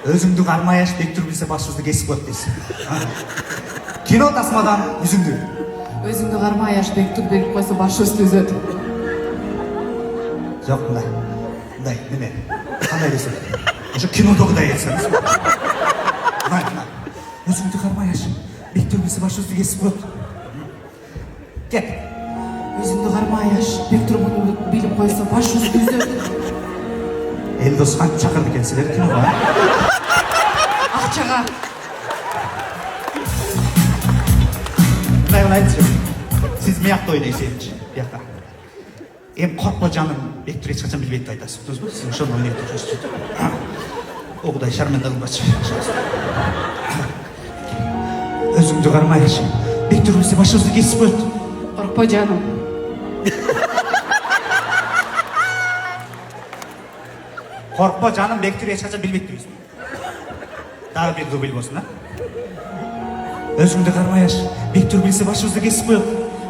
Өзүңдү кармай аш бектур билсе башыбызды кесип коет дейсиң. Кино тасмадан үзүңдү. Өзүңдү кармай аш бектур берип койсо башыбызды үзөт. Жок, мындай, неме? Кандай десем? Ошо кинодогудай айтсаңыз. Мына. Өзүңдү кармай аш бектур билсе башыбызды кесип коет. Кет. Өзүңдү кармай аш бектур муну билип койсо башыбызды үзөт. Элдос кантип чакырды экенсиздер киного? Акчага. Мындай кылайынчы. Сиз мыякта ойнойсузчу, бияка. Эми коркпо жаным, бектур эч качан билбейт деп айтасыз, туруңузбу? Сиз ошону ойнойт турсузчу. Огудай шарменде кылбачы. Өзүңдү кармай аш бектур билсе башыбызды кесип коет. Коркпо жаным. Коркпо жаным, бектур эч качан билбейт дейсиз. Дагы бир дубль болсун, а? Өзүңдү кармай аш бектур билсе башыбызды кесип коет.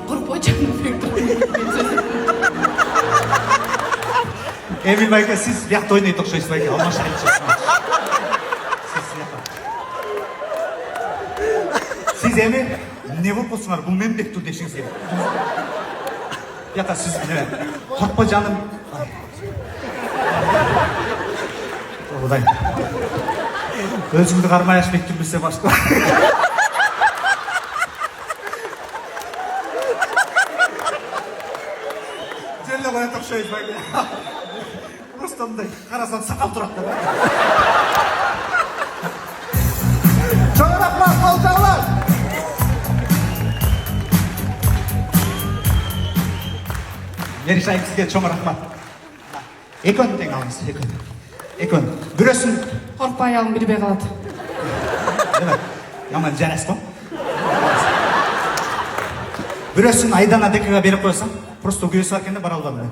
Коркпо жаным, бектур. Эми байка, сиз биякта ойнойт окшойсуз байка. Алмашайынчы. Сиз эми эмне болуп калсыңар? Бул мен бектур дешиңиз керек. Бияка сиз коркпо жаным. Огудай. Өзүңдү кармай аш бектур билсе башка. Желе коет окшойсуз байка. Просто мындай карасаң сакал турат да. Чоң рахмат, колчалар. Меришайым сизге чоң рахмат. Экөөнү тең алыңыз, экөөнү. Бирөөсүн Коркпой аягым билбей калат. Яман жарас го. Бирөөсүн Айдана Декага берип койсоң, просто күрөсүп экен да бара албадым.